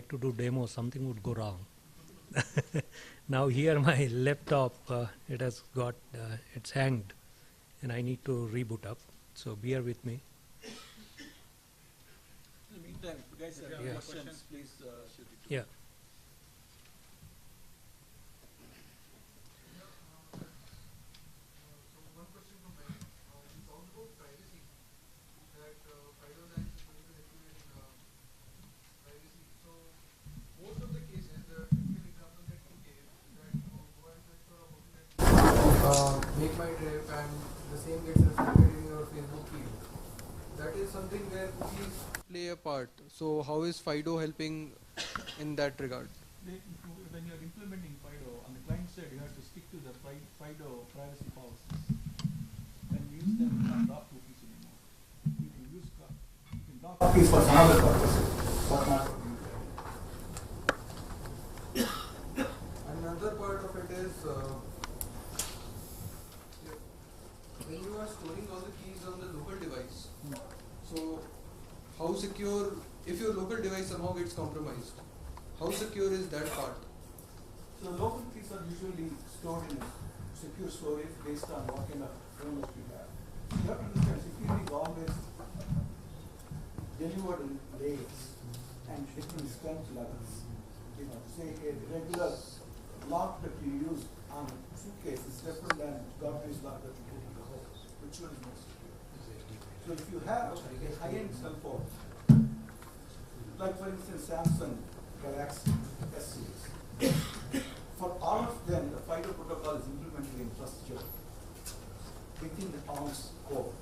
to do demo, something would go wrong. Now here my laptop, it has got, it's hanged and I need to reboot up. So bear with me. In the meantime, if you guys have any questions, please shoot it to me. Yeah. Make my trip and the same gets reflected in your Facebook feed. That is something where cookies play a part. So how is Fido helping in that regard? When you are implementing FIDO, on the client side, you have to stick to the FIDO privacy policies. When you use them, you can't block cookies anymore. You can use block cookies for some other purposes, but not for you. Another part of it is when you are storing all the keys on the local device. So how secure, if your local device somehow gets compromised, how secure is that part? So local keys are usually stored in a secure storage based on what kind of framework you have. You have to understand security is always delivered in layers and different strength levels. You know, say a regular lock that you use on suitcase is different than garbage lock that you put in the hole. Which one is more secure? So if you have a high-end cell phone, like for instance Samsung Galaxy S series, for all of them the FIDO protocol is implemented in TrustZone within the ARM's core.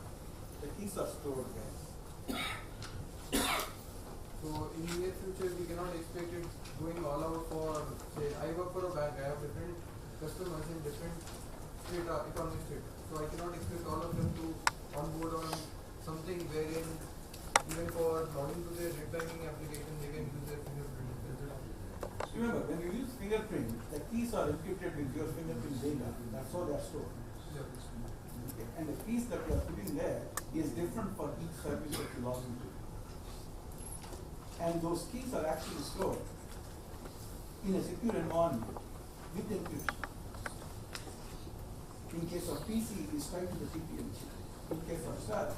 The keys are stored there. So in the near future, we cannot expect it going all out for, say, I work for a bank, I have different customers in different economic state. So I cannot expect all of them to onboard on something wherein even for logging to their net banking application, they can use their fingerprint. Remember, when you use fingerprint, the keys are encrypted with your fingerprint data. That's how they are stored. Okay. And the keys that you are putting there is different for each service that you log into. And those keys are actually stored in a secure environment with encryption. In case of PC, it is tied to the CPU. In case of cell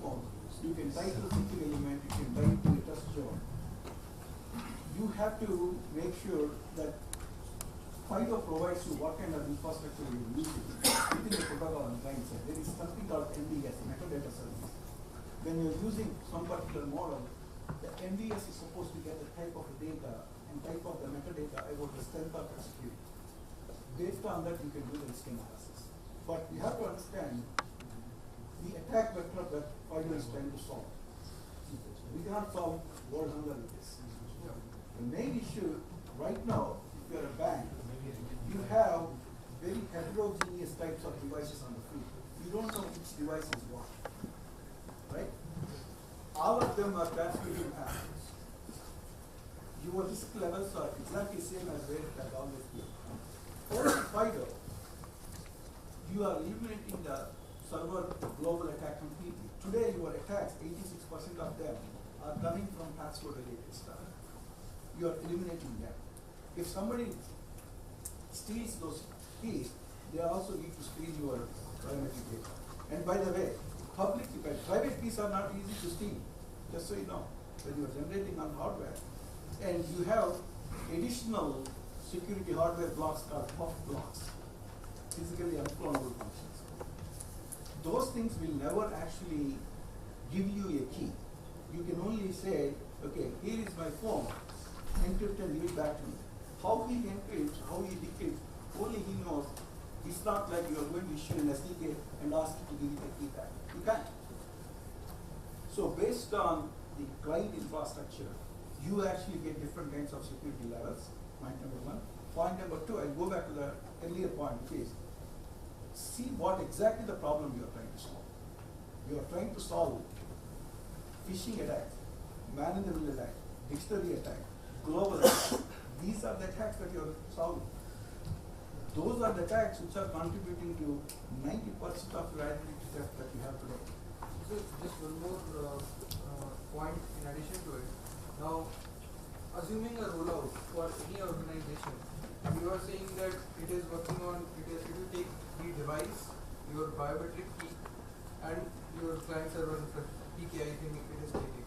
phone, you can tie to the secure element, you can tie it to the TrustZone. You have to make sure that FIDO provides you what kind of infrastructure you're using within the protocol on the client side. There is something called MDS, metadata service. When you're using some particular model, the MDS is supposed to get the type of the data and type of the metadata about the strength of the security. Based on that, you can do the risk analysis. But you have to understand the attack vector that FIDO is trying to solve. We cannot solve world hunger with this. The main issue right now, if you're a bank, you have very heterogeneous types of devices on the field. You don't know which device is what, right? All of them are transmitting patterns. Your risk levels are exactly same as where it has always been. For FIDO, you are eliminating the server global attack completely. Today, your attacks, 86% of them are coming from password related stuff. You are eliminating them. If somebody steals those keys, they also need to steal your biometric data. And by the way, private keys are not easy to steal, just so you know, when you are generating on hardware. And you have additional security hardware blocks called puff blocks, physically unclonable functions. Those things will never actually give you a key. You can only say, okay, here is my phone, encrypt and give it back to me. How he encrypts, how he decrypts, only he knows. It's not like you are going to issue an SDK and ask you to give it a key back. You can't. So based on the client infrastructure, you actually get different kinds of security levels, point number one. Point number two, I'll go back to the earlier point, which is see what exactly the problem you are trying to solve. You are trying to solve phishing attack, man-in-the-middle attack, dictionary attack, global attack. These are the attacks that you are solving. Those are the attacks which are contributing to 90% of your identity theft that you have today. So just one more point in addition to it. Now, assuming a rollout for any organization, you are saying that it is working on, it will take the device, your biometric key, and your client server PKI thing it is taking.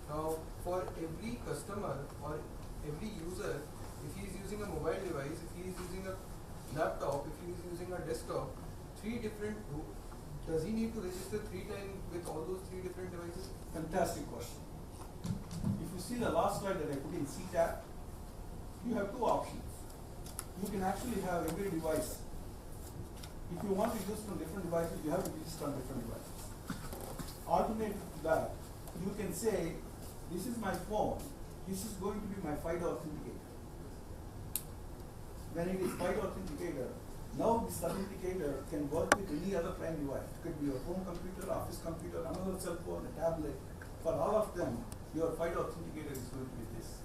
Now, for every customer or every user, if he is using a mobile device, if he is using a laptop, if he is using a desktop, does he need to register 3 times with all those 3 different devices? Fantastic question. If you see the last slide that I put in CTAP, you have 2 options. You can actually have every device. If you want to use from different devices, you have to register on different devices. Alternative to that, you can say, this is my phone, this is going to be my FIDO authenticator. When it is FIDO authenticator, now this authenticator can work with any other prime device. It could be your home computer, office computer, another cell phone, a tablet. For all of them, your FIDO authenticator is going to be this.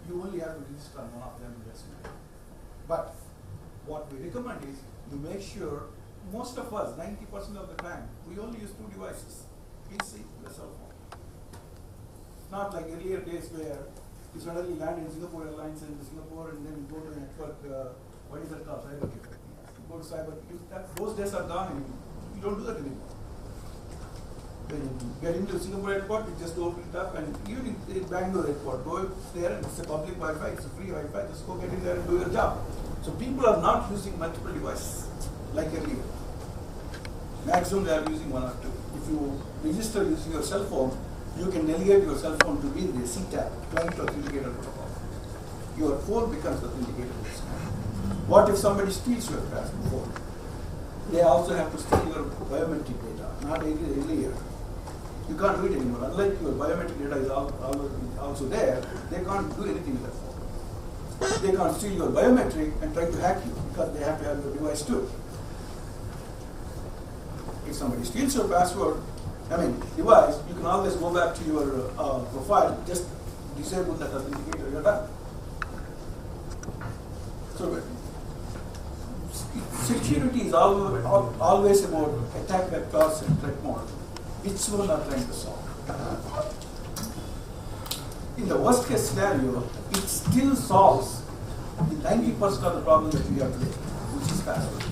You only have to register on one of them. But what we recommend is you make sure, most of us, 90% of the time, we only use 2 devices, PC and a cell phone. Not like earlier days where you suddenly land in Singapore Airlines and Singapore and then go to a network, what is that called? Cyber. You go to cyber, those days are gone and you don't do that anymore. When you get into Singapore airport, you just open it up, and even in Bangalore airport, go there and it's a public Wi-Fi, it's a free Wi-Fi, just go get in there and do your job. So people are not using multiple devices like earlier. Maximum they are using 1 or 2. If you register using your cell phone, you can delegate your cell phone to be the CTAP, Client Authenticator Protocol. Your phone becomes authenticated. What if somebody steals your phone? They also have to steal your biometric data, not earlier. You can't do it anymore. Unlike your biometric data is also there, they can't do anything with that phone. They can't steal your biometric and try to hack you because they have to have your device too. If somebody steals your device, you can always go back to your profile, just disable that authenticator, you're done. So security is always about attack vectors and threat model. Which one are trying to solve? In the worst case scenario, it still solves the 90% of the problem that we have today, which is password.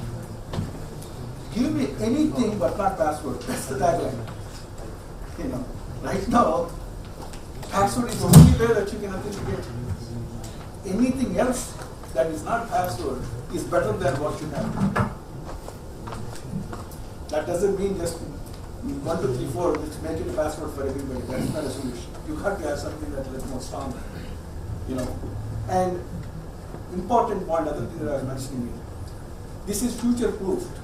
Give me anything but not password. That's the tagline. Right now, password is the only way that you can authenticate. Anything else that is not password is better than what you have. That doesn't mean just 1, 2, 3, 4, which make it a password for everybody. That's not a solution. You have to have something that is more stronger. And important point, other thing that I was mentioning, this is future-proofed.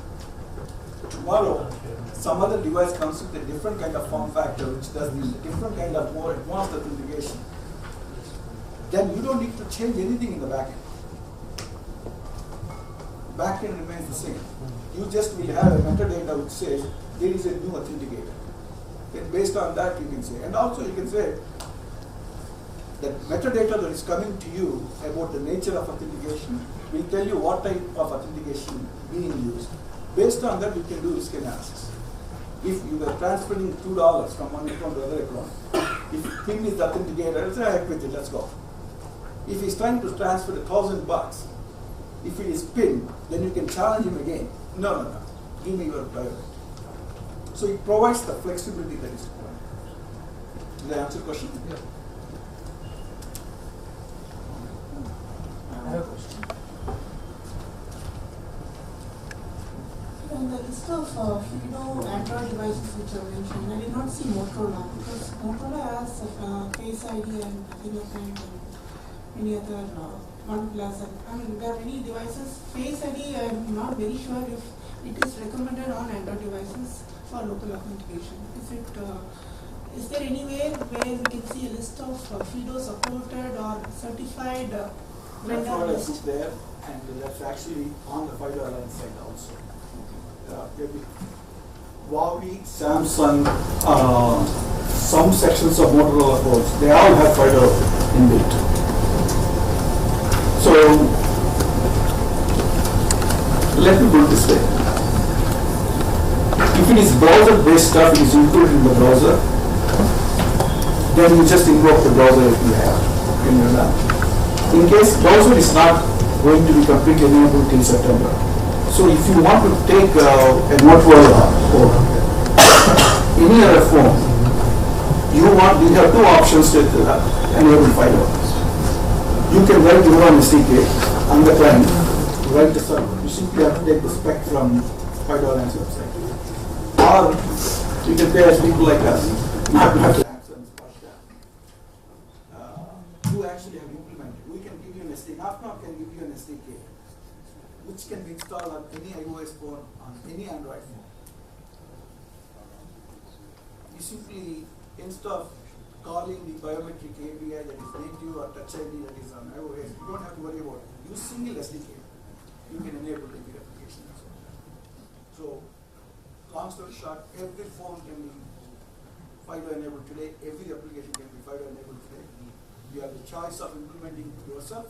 Tomorrow, some other device comes with a different kind of form factor, which does the different kind of more advanced authentication. Then you don't need to change anything in the backend. Backend remains the same. You just will have a metadata which says there is a new authenticator. Then based on that, you can say, and also you can say that metadata that is coming to you about the nature of authentication will tell you what type of authentication being used. Based on that, you can do risk analysis. If you were transferring $2 from one account to another account, if PIN is the authenticator, say, heck with it, let's go. If he's trying to transfer $1,000, if it is PIN, then you can challenge him again. No, give me your biometric. So it provides the flexibility that is required. Did I answer the question? Yeah. I have a question. On the list of Android devices which are mentioned, I did not see Motorola because Motorola has Face ID and fingerprint and many other OnePlus. There are many devices. Face ID, I am not very sure if it is recommended on Android devices for local authentication. Is there anywhere where we can see a list of FIDO supported or certified That's vendor what I list? put there, and that's actually on the FIDO Alliance side also. Maybe Huawei, Samsung, some sections of Motorola phones, they all have FIDO inbuilt. So, let me put it this way. If it is browser-based stuff, it is included in the browser, then you just invoke the browser if you have. can do that. In case browser is not going to be completely enabled till September. So if you want to take a Motorola or any other phone, you have two options to enable FIDO. You can write your own SDK on the client, write the server. You simply have to take the spec from FIDO Alliance website. Or you can pay as people like us. You have to you actually have implemented. We can give you an SDK. Knock can give you an SDK, which can be installed on any iOS phone, on any Android phone. You simply, instead of calling the biometric API that is native or Touch ID that is on iOS, you don't have to worry about it. Use single SDK. You can enable the application as well. So, long story short, every phone can be FIDO enabled today. Every application can be FIDO enabled today. You have the choice of implementing yourself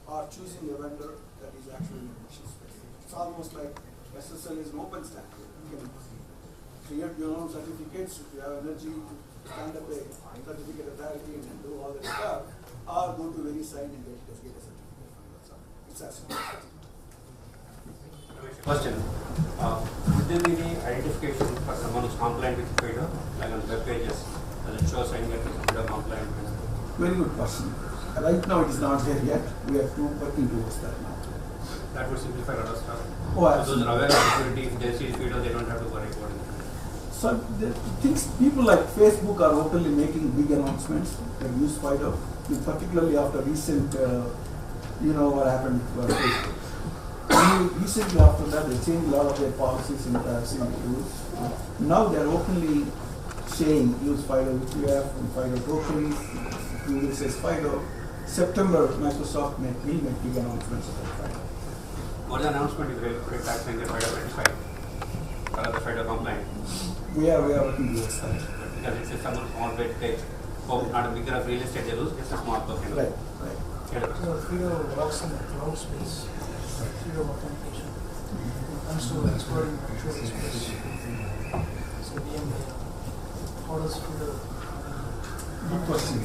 or choosing a vendor that is actually mission specific. It's almost like SSL is an open stack. You can create your own certificates if you have energy to stand up a certificate authority and do all that stuff, or go to any site and get a certificate from yourself. It's as simple as that. Question. Would there be any identification for someone who's compliant with FIDO, like on web pages, that it shows saying that it's FIDO compliant? Very good question. Right now it is not there yet. We are working towards that now. That would simplify a lot of stuff. Oh, So absolutely. those are aware of security. If they see FIDO, they don't have to worry about it. So the things, people like Facebook are openly making big announcements that use FIDO, particularly after recent, what happened with Facebook. Recently after that, they changed a lot of their policies and privacy rules. Now they are openly saying use FIDO VPF and FIDO tokens. Google says FIDO. September, Microsoft will make big announcements about FIDO. What the announcement is really put back saying that FIDO certified, or the FIDO compliant. We are working towards that. Because it's a small way to take, not a bigger of real estate they lose, just a small token. Right. FIDO works in the cloud space. FIDO authentication. When it comes to exploring virtual space. So VMware, how does FIDO? Good question.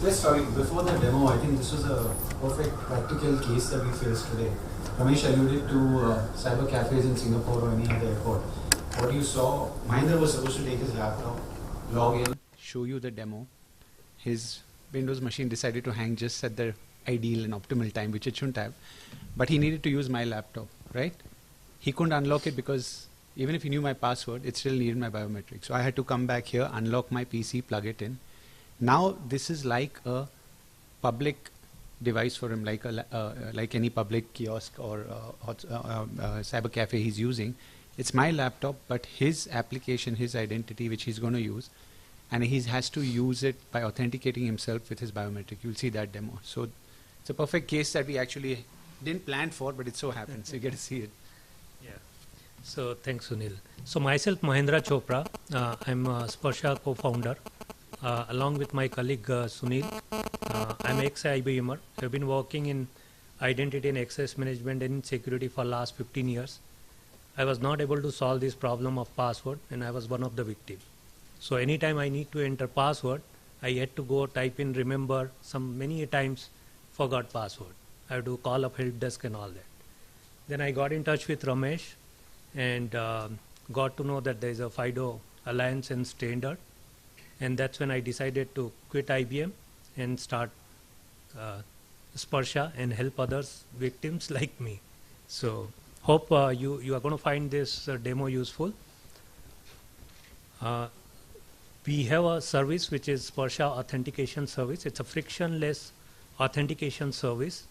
Just sorry, before the demo, I think this was a perfect practical case that we faced today. Ramesh alluded to cyber cafes in Singapore or any other airport. What you saw, Mahendra was supposed to take his laptop, log in, show you the demo. His Windows machine decided to hang just at the ideal and optimal time, which it shouldn't have. But he needed to use my laptop, right? He couldn't unlock it because even if he knew my password, it still needed my biometric. So I had to come back here, unlock my PC, plug it in. Now this is like a public device for him, like any public kiosk or cyber cafe he's using. It's my laptop, but his application, his identity, which he's going to use, and he has to use it by authenticating himself with his biometric. You'll see that demo. So it's a perfect case that we actually didn't plan for, but it so happens. You get to see it. Yeah. So thanks, Sunil. So myself, Mahendra Chopra. I'm a Sparsha co-founder. Along with my colleague Sunil, I'm ex-IBMer. I've been working in identity and access management and security for last 15 years. I was not able to solve this problem of password, and I was one of the victims. So anytime I need to enter password, I had to go type in, remember, many times forgot password. I had to call up help desk and all that. Then I got in touch with Ramesh and got to know that there is a FIDO Alliance and standard. And that's when I decided to quit IBM and start Sparsha and help others, victims like me. So hope you are going to find this demo useful. We have a service which is Sparsha Authentication Service. It's a frictionless authentication service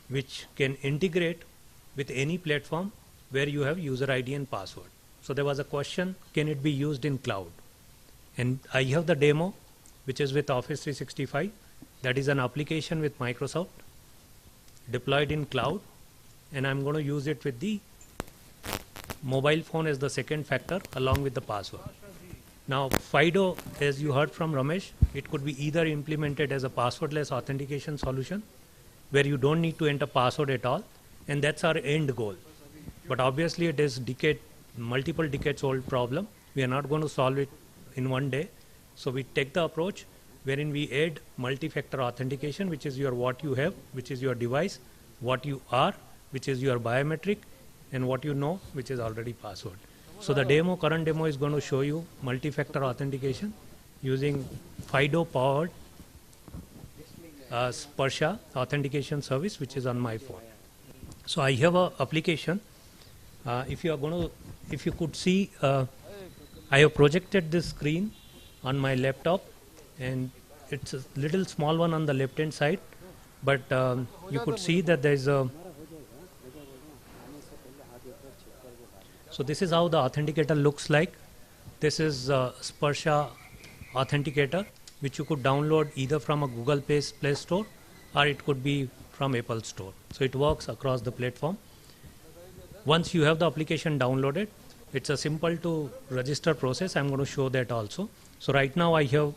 which can integrate with any platform where you have user ID and password. So there was a question, can it be used in cloud? And I have the demo which is with Office 365. That is an application with Microsoft deployed in cloud, and I'm going to use it with the mobile phone as the second factor along with the password. Now FIDO, as you heard from Ramesh, it could be either implemented as a passwordless authentication solution where you don't need to enter password at all, and that's our end goal. But obviously it is multiple decades old problem. We are not going to solve it in one day. So we take the approach wherein we add multi-factor authentication, which is your what you have, which is your device, what you are, which is your biometric, and what you know, which is already password. So the current demo is going to show you multi-factor authentication using FIDO powered Sparsha authentication service, which is on my phone. So I have a application. If you could see, I have projected this screen on my laptop, and it's a little small one on the left hand side, but you could see that there is a. So this is how the authenticator looks like. This is Sparsha authenticator, which you could download either from a Google Play Store, or it could be from Apple Store. So it works across the platform. Once you have the application downloaded, it's a simple to register process. I'm going to show that also. So right now I have